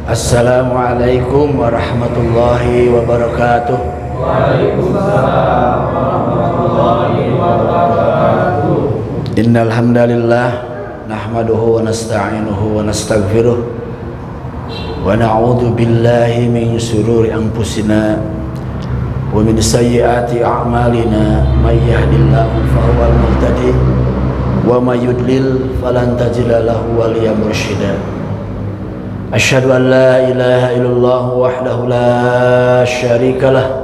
Assalamualaikum warahmatullahi wabarakatuh. Waalaikumsalam warahmatullahi wabarakatuh. Innal hamdalillah nahmaduhu wa nasta'inuhu wa nastaghfiruh wa na'udzu billahi min shururi anfusina wa min sayyiati a'malina may yahdihillahu fahuwal muhtadi wa may yudlil falan tajida lahu waliyyan mursyida. Asyhadu an la ilaha illallah wahdahu la syarika lah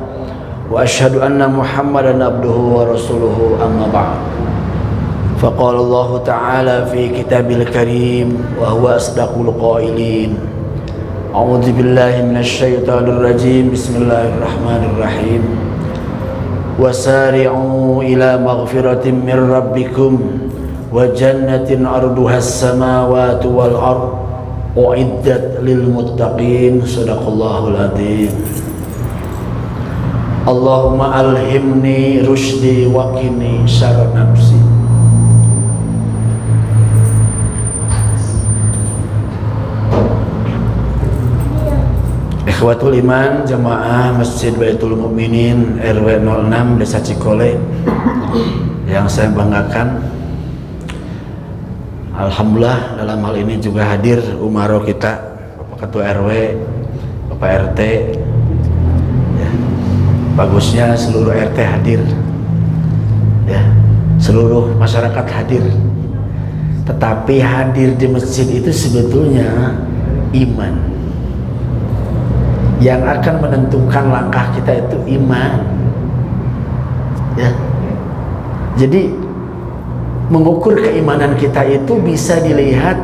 wa asyhadu anna Muhammadan abduhu wa rasuluhu amma ba'd. Faqala Allah ta'ala fi kitabil karim wa huwa asdaqul qailin. A'udzu billahi minasy syaithanir rajim. Bismillahirrahmanirrahim. Wasari'u ila maghfiratin min rabbikum wa jannatin 'arduhas samawati wal ardh uiddat lil muttaqin. Shadaqallahul adzim. Allahumma alhimni rusydi wa qini syarra nafsi. Ikhwatul iman jamaah Masjid Baitul Mukminin RW 06 Desa Cikole yang saya banggakan, alhamdulillah dalam hal ini juga hadir umaro kita, Bapak Ketua RW, Bapak RT ya. Bagusnya seluruh RT hadir ya, seluruh masyarakat hadir. Tetapi hadir di masjid itu sebetulnya iman. Yang akan menentukan langkah kita itu iman ya. Jadi mengukur keimanan kita itu bisa dilihat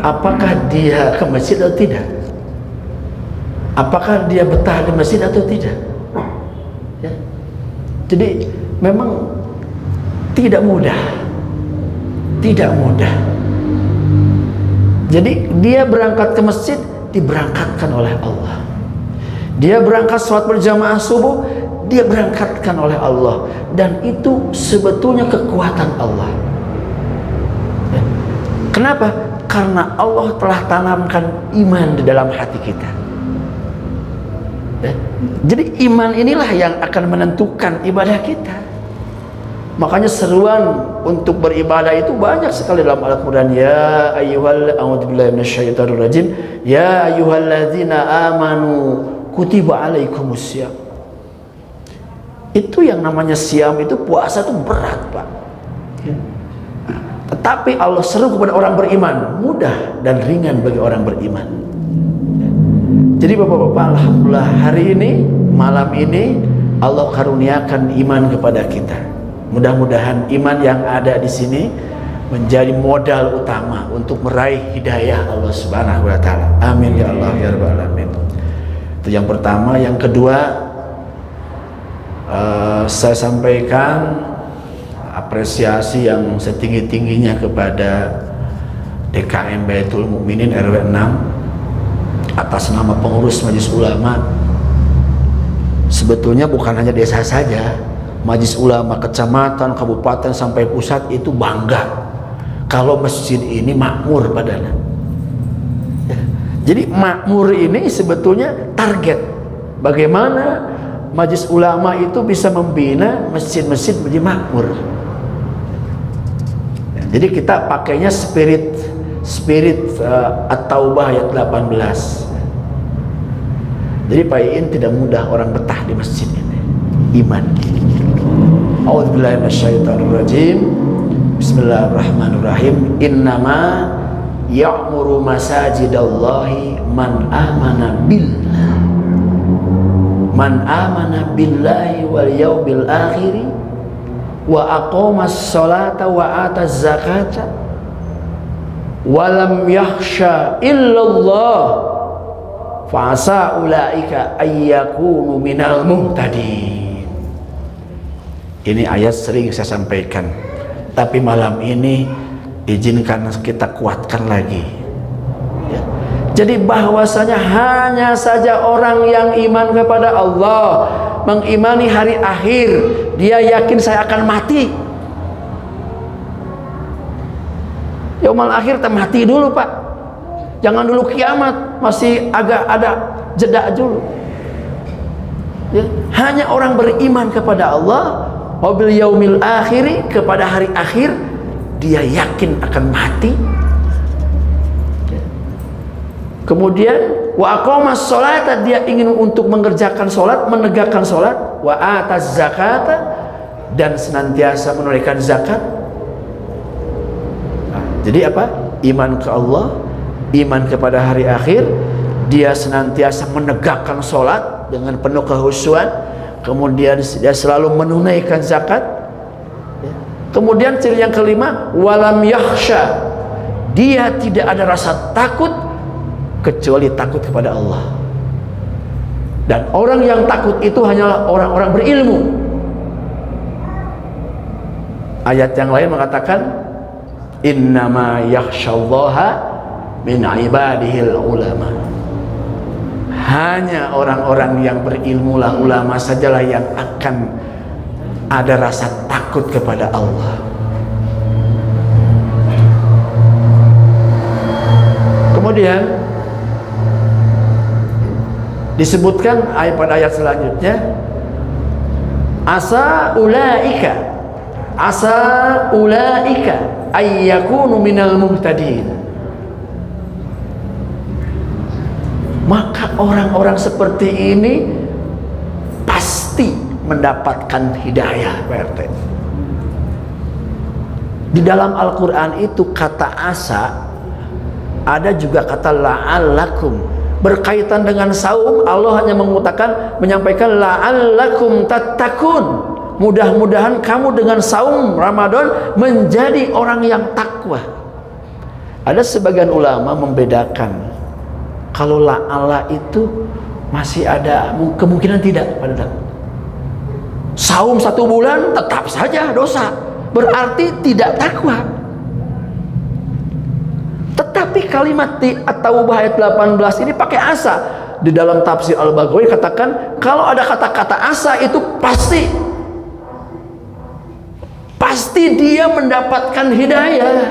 apakah dia ke masjid atau tidak, apakah dia betah di masjid atau tidak ya. Jadi memang tidak mudah. Jadi dia berangkat ke masjid diberangkatkan oleh Allah. Dia berangkat sholat berjamaah subuh, dia berangkatkan oleh Allah, dan itu sebetulnya kekuatan Allah. Kenapa? Karena Allah telah tanamkan iman di dalam hati kita. Jadi iman inilah yang akan menentukan ibadah kita. Makanya seruan untuk beribadah itu banyak sekali dalam Al-Quran. Ya ayyuhal a'udzubillahi minasyaitonir rajim. Ya ayyuhalladzina amanu kutiba alaikumussyam. Itu yang namanya siam, itu puasa itu berat, Pak. Tetapi Allah seru kepada orang beriman, mudah dan ringan bagi orang beriman. Jadi Bapak-bapak, alhamdulillah hari ini, malam ini Allah karuniakan iman kepada kita. Mudah-mudahan iman yang ada di sini menjadi modal utama untuk meraih hidayah Allah Subhanahu wa taala. Amin ya Allah ya rabbal alamin. Itu yang pertama. Yang kedua, saya sampaikan apresiasi yang setinggi-tingginya kepada DKM Baitul Mukminin RW 6 atas nama pengurus Majelis Ulama. Sebetulnya bukan hanya desa saja, Majelis Ulama kecamatan, kabupaten sampai pusat itu bangga kalau masjid ini makmur padanya. Jadi makmur ini sebetulnya target bagaimana Majelis Ulama itu bisa membina masjid-masjid menjadi makmur. Jadi kita pakainya spirit At-Taubah ayat 18. Jadi Pak Iin tidak mudah orang betah di masjid ini. Iman. A'udzubillahi minasyaitonir rajim. Bismillahirrahmanirrahim. Innama ya'muru masajidallahi man amana billahi wal yawmil akhiri wa aqamas sholata wa ataz zakata wa lam yakhsha illallah fa asa ulaika ayyakunu minal muhtadin. Ini ayat sering saya sampaikan, tapi malam ini izinkan kita kuatkan lagi ya. Jadi bahwasanya hanya saja orang yang iman kepada Allah, mengimani hari akhir, dia yakin saya akan mati. Yaumul akhir mati dulu, Pak. Jangan dulu kiamat, masih agak ada jeda dulu. Ya, hanya orang beriman kepada Allah, wabil yaumil akhiri, kepada hari akhir, dia yakin akan mati. Kemudian wa aqamas sholata, dia ingin untuk mengerjakan sholat, menegakkan sholat, wa ataz zakata, dan senantiasa menunaikan zakat. Nah, jadi apa? Iman ke Allah, iman kepada hari akhir, dia senantiasa menegakkan sholat dengan penuh kehusuan, kemudian dia selalu menunaikan zakat. Kemudian ciri yang kelima, walam yakhsha, dia tidak ada rasa takut kecuali takut kepada Allah. Dan orang yang takut itu hanyalah orang-orang berilmu. Ayat yang lain mengatakan, innama yakhsyallaha min ibadihil ulama. Hanya orang-orang yang berilmu lah, ulama sajalah yang akan ada rasa takut kepada Allah. Kemudian disebutkan pada ayat selanjutnya, asa ulaika ayyakunu minal muhtadin. Maka orang-orang seperti ini pasti mendapatkan hidayah, Pak RT. Di dalam Al-Quran itu kata asa, ada juga kata la'allakum. Berkaitan dengan saum, Allah hanya menyampaikan la'allakum tattaqun. Mudah-mudahan kamu dengan saum Ramadan menjadi orang yang takwa. Ada sebagian ulama membedakan, kalau la'alla itu masih ada kemungkinan tidak pada saum 1 bulan tetap saja dosa, berarti tidak takwa. Tetapi kalimat di At-Taubah ayat 18 ini pakai asa. Di dalam tafsir Al-Baghawi katakan, kalau ada kata-kata asa itu pasti dia mendapatkan hidayah.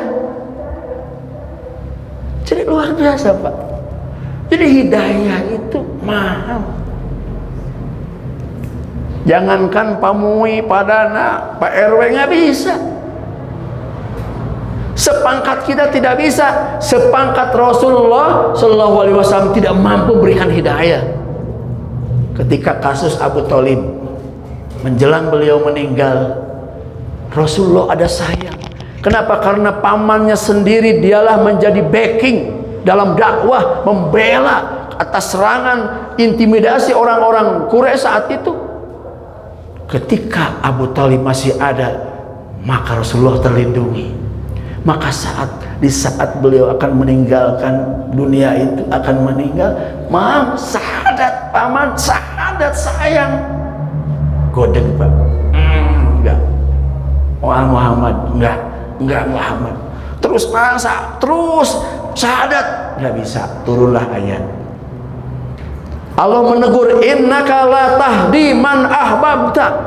Jadi luar biasa, Pak. Jadi hidayah itu mahal. Jangankan Pak Mui, Pak Dana, Pak RW nggak bisa. Sepangkat kita tidak bisa, sepangkat Rasulullah Shallallahu Alaihi Wasallam tidak mampu berikan hidayah. Ketika kasus Abu Thalib, menjelang beliau meninggal, Rasulullah ada sayang. Kenapa? Karena pamannya sendiri dialah menjadi backing dalam dakwah, membela atas serangan intimidasi orang-orang Quraisy saat itu. Ketika Abu Thalib masih ada, maka Rasulullah terlindungi. Maka di saat beliau akan meninggalkan dunia itu, akan meninggal, mam, syahadat paman, syahadat sayang. Godeng, Pak. Enggak. Muhammad, enggak Muhammad. Terus masa, terus syahadat, enggak bisa. Turunlah ayat. Allah menegur, innaka la tahdi man ahbabta.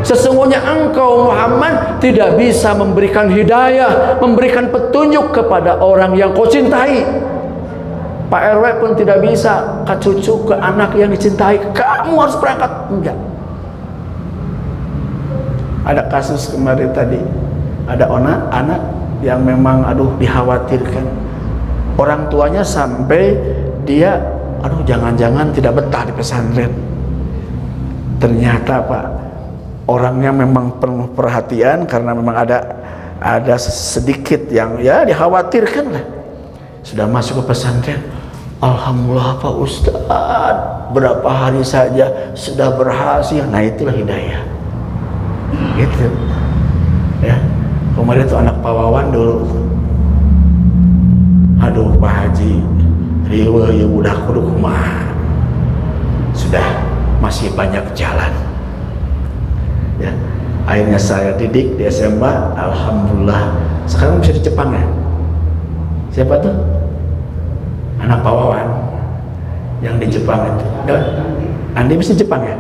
Sesungguhnya engkau Muhammad tidak bisa memberikan hidayah, memberikan petunjuk kepada orang yang kau cintai. Pak RW pun tidak bisa ke cucu, ke anak yang dicintai. Kamu harus berangkat. Enggak. Ada kasus kemarin tadi, ada anak yang memang dikhawatirkan. Orang tuanya sampai dia jangan-jangan tidak betah di pesantren. Ternyata Pak, orangnya memang penuh perhatian karena memang ada sedikit yang ya dikhawatirkan lah. Sudah masuk ke pesantren, alhamdulillah Pak Ustadz, berapa hari saja sudah berhasil. Nah itulah hidayah. Gitu. Ya. Kemarin tuh anak Pak Wawan dulu. Aduh Pak Haji, riweuh ya budak kudu kumaha. Sudah masih banyak jalan. Ya, akhirnya saya didik di SMA, alhamdulillah. Sekarang bisa di Jepang ya. Siapa tuh? Anak Pak Wawan yang di Jepang itu. Andi bisa di Jepang ya?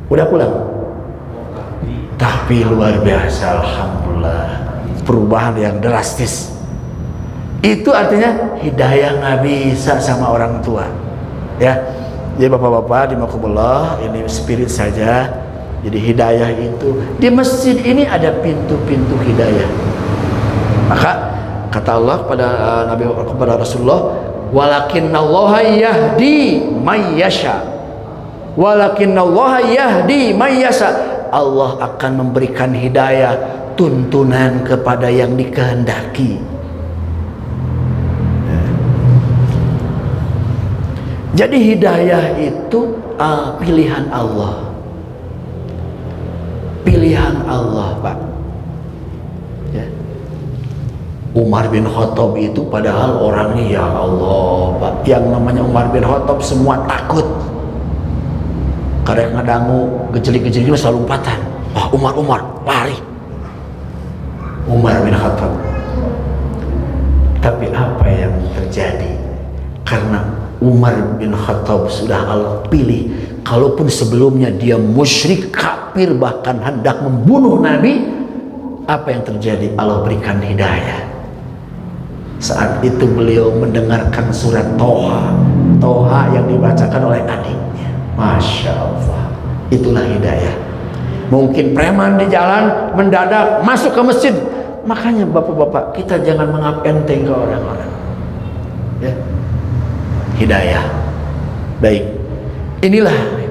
Udah pulang? Tapi luar biasa, alhamdulillah, perubahan yang drastis. Itu artinya hidayah nggak bisa sama orang tua, ya. Jadi bapak-bapak dimakumullah, ini spirit saja. Jadi hidayah itu di masjid ini ada pintu-pintu hidayah. Maka kata Allah kepada Rasulullah, walakinnallaha yahdi may yasha. Walakinnallaha yahdi may yasha. Allah akan memberikan hidayah, tuntunan kepada yang dikehendaki. Jadi hidayah itu pilihan Allah. Pilihan Allah, Pak. Ya. Umar bin Khattab itu padahal orangnya, ya Allah, Pak, yang namanya Umar bin Khattab semua takut. Karek ngadangu gejeli-gejeli selalu lompatan. Wah, Umar lari. Umar bin Khattab. Tapi apa yang terjadi? Karena Umar bin Khattab sudah Allah pilih, kalaupun sebelumnya dia musyrik, kafir, bahkan hendak membunuh Nabi, apa yang terjadi? Allah berikan hidayah. Saat itu beliau mendengarkan surat Toha yang dibacakan oleh adiknya. Masya Allah, itulah hidayah. Mungkin preman di jalan mendadak masuk ke masjid. Makanya bapak-bapak, kita jangan menganggap enteng ke orang-orang, ya. Hidayah. Baik, inilah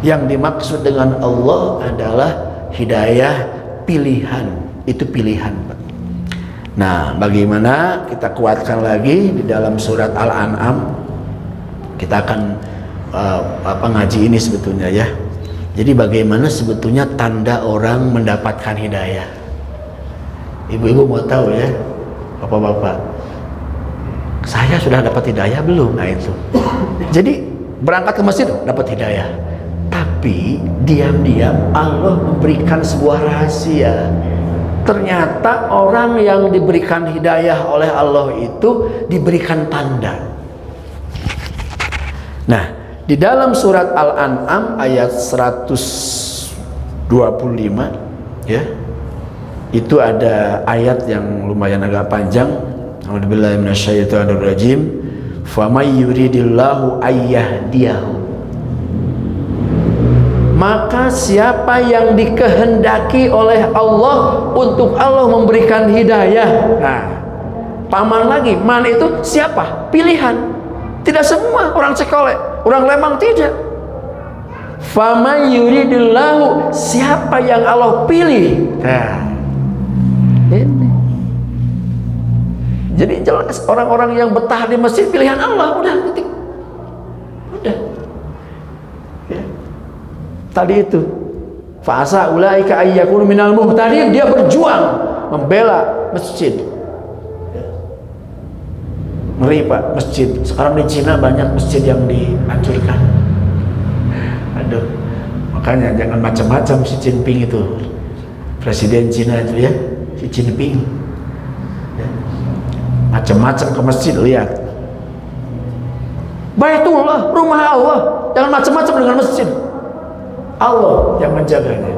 yang dimaksud dengan Allah adalah hidayah pilihan. Itu pilihan, Pak. Nah, bagaimana kita kuatkan lagi di dalam surat Al-An'am? Kita akan ngaji ini sebetulnya, ya. Jadi bagaimana sebetulnya tanda orang mendapatkan hidayah? Ibu-ibu mau tahu, ya, bapak-bapak? Saya sudah dapat hidayah belum? Nah itu. Jadi berangkat ke masjid dapat hidayah. Tapi diam-diam Allah memberikan sebuah rahasia. Ternyata orang yang diberikan hidayah oleh Allah itu diberikan tanda. Nah, di dalam surat Al-An'am ayat 125, ya. Itu ada ayat yang lumayan agak panjang. A'udzubillahi minasyaitonirrajim. Famay yuridillahu ayyahdiyahu. Maka siapa yang dikehendaki oleh Allah untuk Allah memberikan hidayah. Nah, paman lagi, man itu siapa? Pilihan. Tidak semua orang Cekolek, orang Lembang tidak. Famay yuridillahu, siapa yang Allah pilih. Nah, ini. Jadi jelas orang-orang yang betah di masjid pilihan Allah, udah titik. Udah. Ya. Tadi itu fa'asa ulaika ayyakunu minal muhtadin, dia berjuang membela masjid. Ya. Ngeri, Pak, masjid. Sekarang di Cina banyak masjid yang dihancurkan. Aduh. Makanya jangan macam-macam Xi Jinping itu. Presiden Cina itu, ya, Xi Jinping. Macam-macam ke masjid, lihat. Baitullah, rumah Allah, jangan macam-macam dengan masjid. Allah yang menjaganya.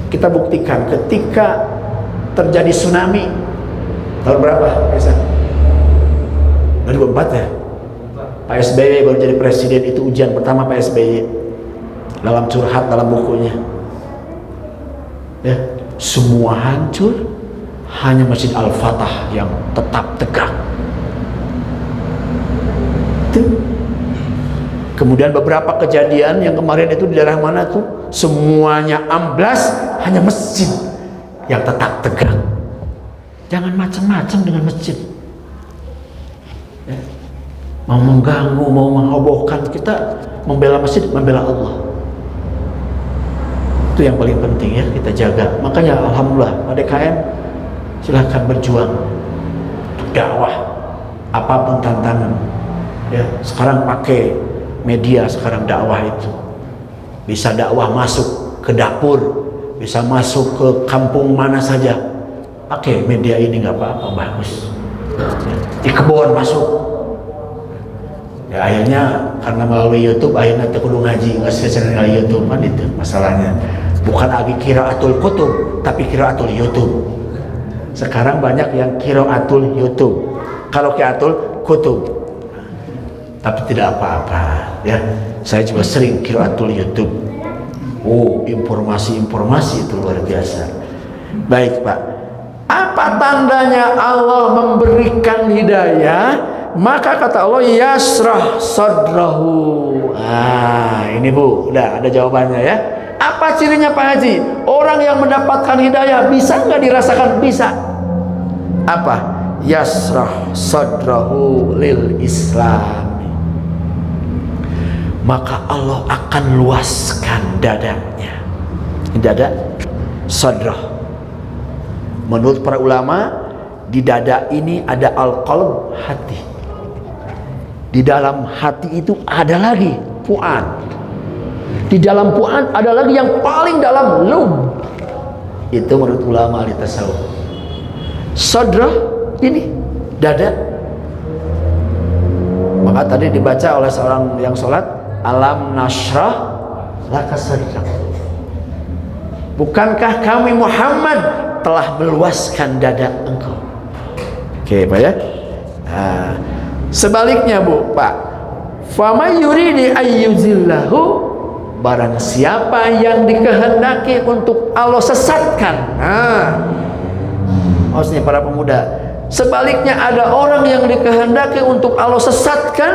Kita buktikan ketika terjadi tsunami tahun berapa, Aisyah? 2004 ya. Pak SBY baru jadi presiden, itu ujian pertama Pak SBY dalam curhat dalam bukunya. Ya, semua hancur. Hanya Masjid Al-Fatah yang tetap tegak. Itu. Kemudian beberapa kejadian yang kemarin itu di daerah mana tuh, semuanya amblas, hanya masjid yang tetap tegak. Jangan macam-macam dengan masjid. Ya. Mau mengganggu, mau menghobohkan, kita membela masjid, membela Allah. Itu yang paling penting, ya, kita jaga. Makanya alhamdulillah DKM silahkan berjuang untuk dakwah apapun tantangan, ya. Sekarang pakai media, sekarang dakwah itu bisa dakwah masuk ke dapur, bisa masuk ke kampung mana saja, pakai media ini, nggak apa-apa, bagus. Di kebun masuk, ya. Akhirnya karena melalui YouTube akhirnya kudu ngaji, nggak channel YouTube, kan itu masalahnya. Bukan lagi qiraatul kutub, tapi qiraatul YouTube. Sekarang banyak yang qiraatul YouTube. Kalau qiraatul kutub. Tapi tidak apa-apa ya. Saya juga sering qiraatul YouTube. Oh, informasi-informasi itu luar biasa. Baik, Pak. Apa tandanya Allah memberikan hidayah? Maka kata Allah, yasrah sadrahu. Ini Bu, udah ada jawabannya ya. Apa cirinya Pak Haji? Orang yang mendapatkan hidayah bisa nggak dirasakan? Bisa. Apa? Yasrah sadrahu lil Islam. Maka Allah akan luaskan dadanya. Dada, sadrah. Menurut para ulama, di dada ini ada al-qalb, hati. Di dalam hati itu ada lagi fuad. Di dalam fuad ada lagi yang paling dalam, lub. Itu menurut ulama ahli tasawuf. Sadrah ini dada. Maka tadi dibaca oleh seorang yang sholat, alam nashrah laka sadrak. Bukankah kami Muhammad telah meluaskan dada engkau? Oke, Pak ya. Sebaliknya Bu, Pak, faman yuridi ayyuzillahu, barang siapa yang dikehendaki untuk Allah sesatkan. Maksudnya para pemuda, sebaliknya ada orang yang dikehendaki untuk Allah sesatkan,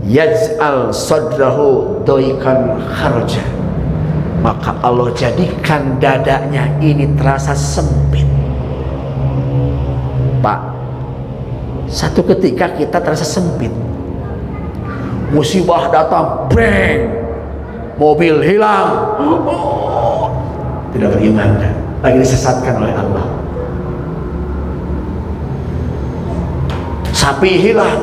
yaj'al sadrahu doikan kharja, maka Allah jadikan dadanya ini terasa sempit. Pak, satu ketika kita terasa sempit, musibah datang, bang, mobil hilang, tidak beriman, lagi disesatkan oleh Allah. Sapi hilang,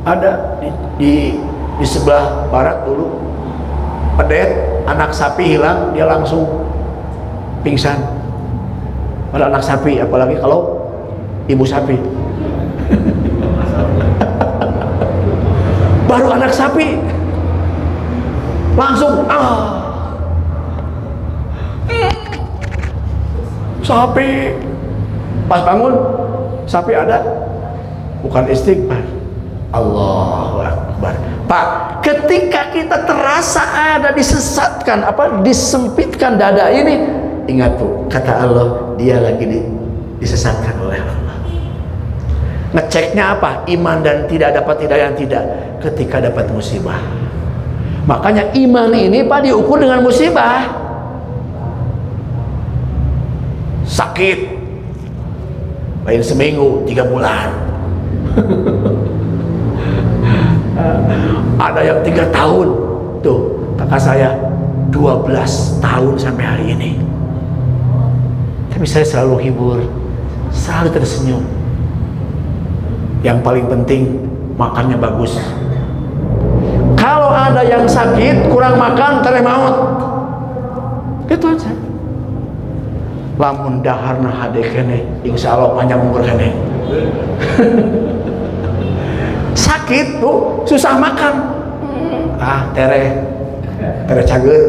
ada di sebelah barat dulu, pedet, anak sapi hilang, dia langsung pingsan. Pada anak sapi, apalagi kalau ibu sapi. Baru anak sapi langsung sapi. Pas bangun sapi ada, bukan istighfar, Allahu Akbar. Pak, ketika kita terasa ada disesatkan, disempitkan dada ini, ingat Bu, kata Allah, dia lagi disesatkan oleh Allah. Ngeceknya apa? Iman dan tidak, dapat hidayah yang tidak, ketika dapat musibah. Makanya iman ini Pak diukur dengan musibah. Sakit, lain seminggu, 3 bulan. Ada yang 3 tahun. Tuh, kakak saya 12 tahun sampai hari ini. Tapi saya selalu hibur, selalu tersenyum. Yang paling penting makannya bagus. Kalau ada yang sakit, kurang makan, tere maut. Gitu aja. Lamun daharna hade kene, insya Allah panjang umur kene. Sakit tuh, susah makan. Tere cager.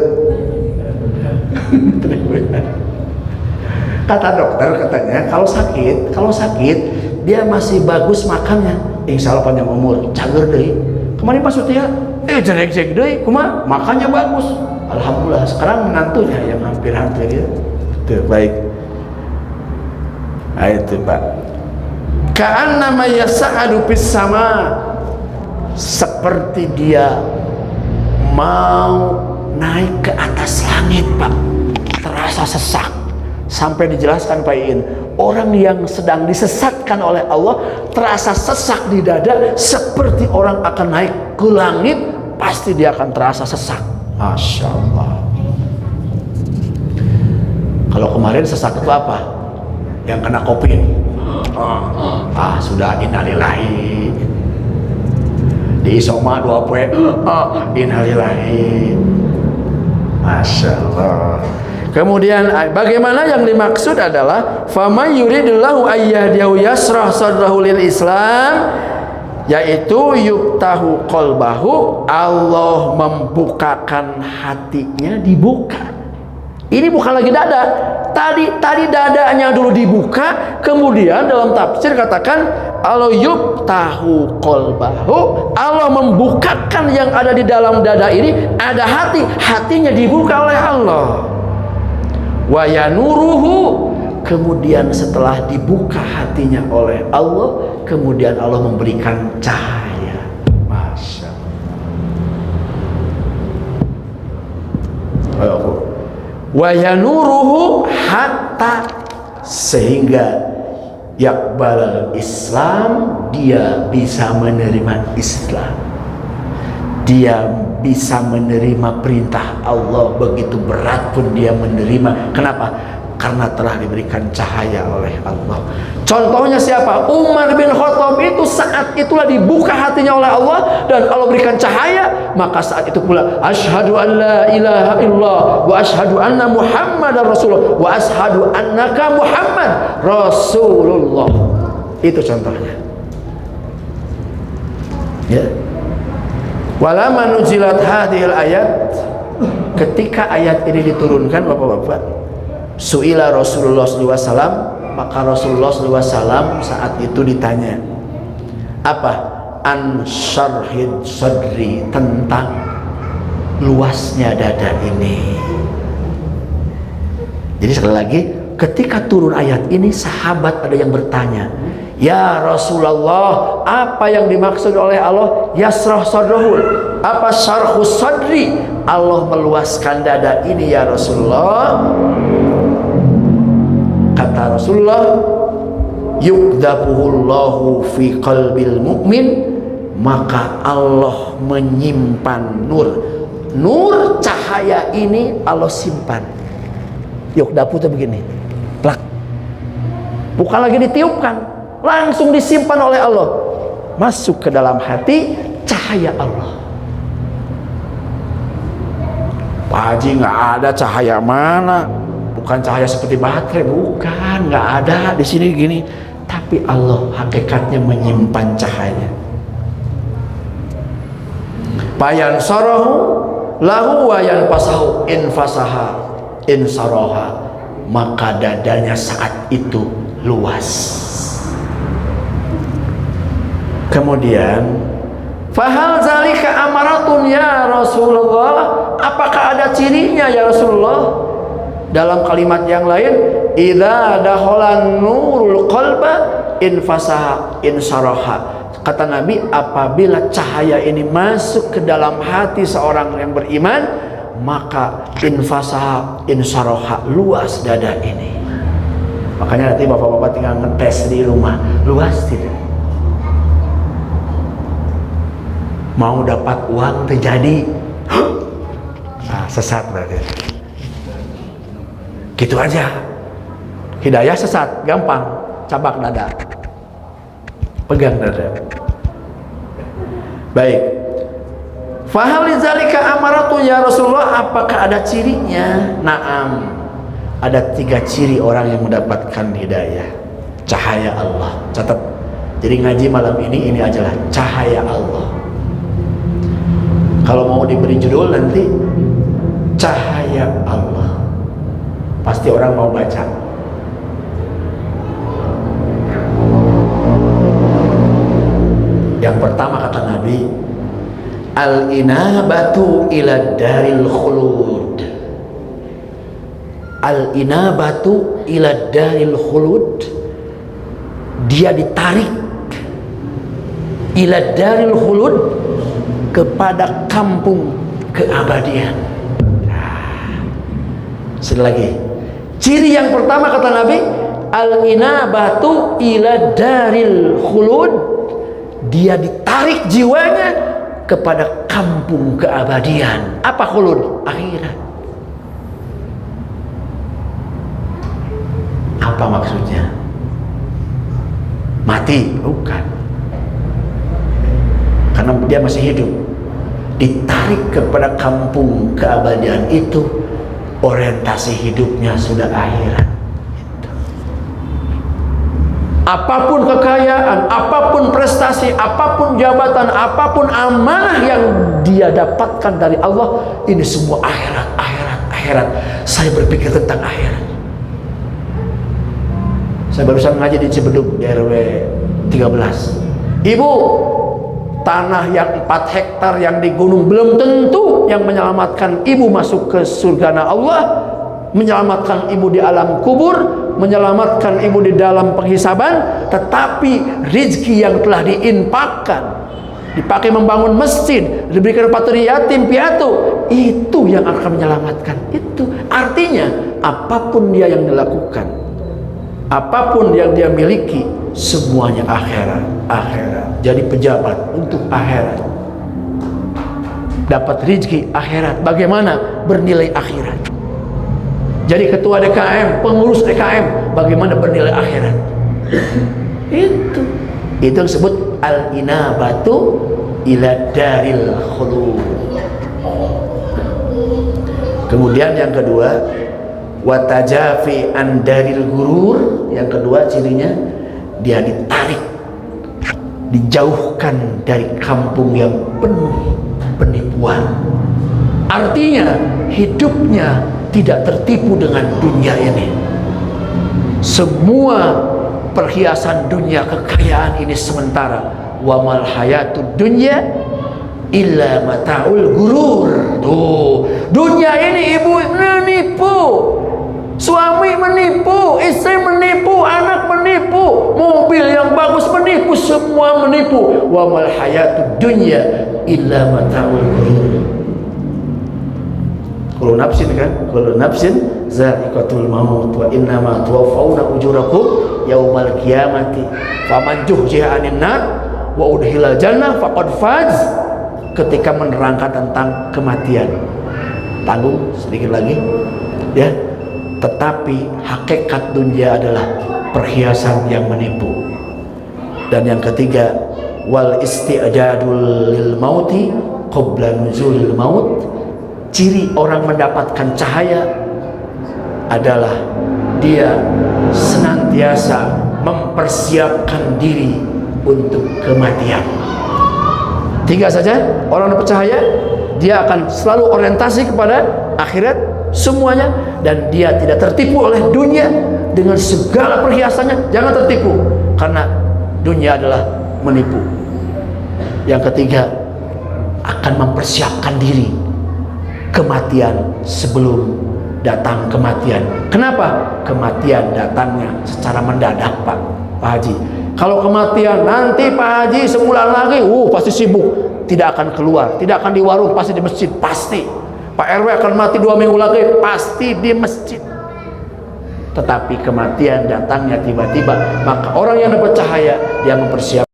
Kata dokter katanya, kalau sakit dia masih bagus makannya, insya Allah panjang umur. Cager deh. Kemarin Pak Sutia, jelek-jelek deh, makannya bagus. Alhamdulillah. Sekarang menantunya yang hampir-hampir ya. Tuh, baik. Nah, itu Pak. Ka'annama yas'adu fis sama, seperti dia mau naik ke atas langit Pak. Terasa sesak. Sampai dijelaskan Pak Iin, orang yang sedang disesatkan oleh Allah terasa sesak di dada, seperti orang akan naik ke langit, pasti dia akan terasa sesak. Masya Allah. Kalau kemarin sesak itu apa? Yang kena COVID. Sudah innalillahi. Di isoma 2 poe, innalillahi. Masya Allah. Kemudian bagaimana yang dimaksud adalah faman yuridillahu ayyahdiyahu yasrah sadrahu lil Islam, yaitu yuktahu qalbahu, Allah membukakan hatinya, dibuka. Ini bukan lagi dada, Tadi dadanya dulu dibuka, kemudian dalam tafsir katakan Allah yubtahu qalbahu, Allah membukakan yang ada di dalam dada ini, ada hatinya dibuka oleh Allah. Wa yanuruhu, kemudian setelah dibuka hatinya oleh Allah, kemudian Allah memberikan cahaya. Masya Allah. Wa yanuruhu hatta, sehingga yakbalal Islam, dia bisa menerima Islam, dia bisa menerima perintah Allah, begitu berat pun dia menerima. Kenapa? Karena telah diberikan cahaya oleh Allah. Contohnya siapa? Umar bin Khattab itu saat itulah dibuka hatinya oleh Allah dan Allah berikan cahaya, maka saat itu pula asyhadu an la ilaha illallah wa asyhadu anna muhammadar rasulullah wa asyhadu annaka muhammad rasulullah. Itu contohnya. Ya. Walamma nuzilat hadhil ayat, ketika ayat ini diturunkan Bapak-bapak, su'ila Rasulullah SAW, maka Rasulullah SAW saat itu ditanya apa? An syarhid sadri, tentang luasnya dada ini. Jadi sekali lagi, ketika turun ayat ini, sahabat ada yang bertanya, ya Rasulullah, apa yang dimaksud oleh Allah yasrah sadrahul? Apa syarhus sadri? Allah meluaskan dada ini ya Rasulullah. Kata Rasulullah, yukdabuhullahu fi qalbil mu'min, maka Allah menyimpan nur cahaya ini Allah simpan. Yukdabu itu begini, plak, bukan lagi ditiupkan, langsung disimpan oleh Allah, masuk ke dalam hati cahaya Allah. Pak Haji, nggak ada cahaya mana? Bukan cahaya seperti baterai, bukan, nggak ada di sini gini. Tapi Allah hakikatnya menyimpan cahaya. Bayan sarahu lahu wa yanfasahu infasaha insaraha, maka dadanya saat itu luas. Kemudian fahal zalika amaratun ya Rasulullah, apakah ada cirinya ya Rasulullah? Dalam kalimat yang lain, idza dakhalan nurul qalba infasaha insaraha, kata Nabi, apabila cahaya ini masuk ke dalam hati seorang yang beriman, maka infasaha insaraha, luas dada ini. Makanya nanti bapak-bapak tinggal ngetes di rumah, luas tidak? Mau dapat uang terjadi, nah, sesat berarti. Gitu aja. Hidayah sesat, gampang, cabak dada, pegang dada. Baik. Fahal lidzalika amaratu ya Rasulullah, apakah ada cirinya? Naam, ada 3 ciri orang yang mendapatkan hidayah. Cahaya Allah. Catat. Jadi ngaji malam ini adalah cahaya Allah. Kalau mau diberi judul nanti cahaya Allah, pasti orang mau baca. Yang pertama kata Nabi, al-inabatu ila daril khulud. Al-inabatu ila daril khulud, dia ditarik ila daril khulud, kepada kampung keabadian. Sekali lagi, ciri yang pertama kata Nabi, al-inabatu ila daril khulud, dia ditarik jiwanya kepada kampung keabadian. Apa khulud? Akhirat. Apa maksudnya? Mati? Bukan, karena dia masih hidup. Ditarik kepada kampung keabadian itu, orientasi hidupnya sudah akhirat. Apapun kekayaan, apapun prestasi, apapun jabatan, apapun amanah yang dia dapatkan dari Allah, ini semua akhirat, akhirat, akhirat. Saya berpikir tentang akhirat. Saya barusan ngaji di Cibeduk di RW 13. Ibu, tanah yang 4 hektar yang di gunung belum tentu yang menyelamatkan ibu masuk ke surga Allah, menyelamatkan ibu di alam kubur, menyelamatkan ibu di dalam penghisaban. Tetapi rezeki yang telah diinfakkan, dipakai membangun masjid, diberikan patri yatim piatu, itu yang akan menyelamatkan. Itu artinya apapun dia yang dilakukan, apapun yang dia miliki, semuanya akhirat. Jadi pejabat untuk akhirat, dapat rezeki akhirat. Bagaimana bernilai akhirat? Jadi ketua DKM, pengurus DKM, bagaimana bernilai akhirat? Itu yang disebut al-inabatu ila daril khulud. Kemudian yang kedua, watajafi an daril gurur. Yang kedua cirinya, dia ditarik, dijauhkan dari kampung yang penuh penipuan. Artinya hidupnya tidak tertipu dengan dunia ini. Semua perhiasan dunia, kekayaan ini sementara. Wa mal hayatud dunya illa mataul gurur. Tuh, dunia ini ibu menipu, suami menipu, istri menipu, anak menipu, mobil yang bagus menipu, semua menipu. Wa mal hayatud dunya illa mataul gurur. Kullu nafsin kan, kullu nafsin za'iqatul maut wa innama tuwaffawna ujurakum yaumal qiyamati faman zuhziha 'anil nar wa udkhilal jannah faqad faz. Ketika menerangkan tentang kematian, tanggung sedikit lagi ya. Tetapi hakikat dunia adalah perhiasan yang menipu. Dan yang ketiga, wal isti'dadul lil mauti qabla nuzulil maut. Ciri orang mendapatkan cahaya adalah dia senantiasa mempersiapkan diri untuk kematian. 3 saja orang dapat cahaya, dia akan selalu orientasi kepada akhirat semuanya, dan dia tidak tertipu oleh dunia dengan segala perhiasannya. Jangan tertipu, karena dunia adalah menipu. Yang ketiga, akan mempersiapkan diri kematian sebelum datang kematian. Kenapa? Kematian datangnya secara mendadak, Pak Haji. Kalau kematian nanti Pak Haji sebulan lagi, pasti sibuk, tidak akan keluar, tidak akan di warung, pasti di masjid, pasti. Pak RW akan mati 2 minggu lagi, pasti di masjid. Tetapi kematian datangnya tiba-tiba, maka orang yang dapat cahaya, dia mempersiapkan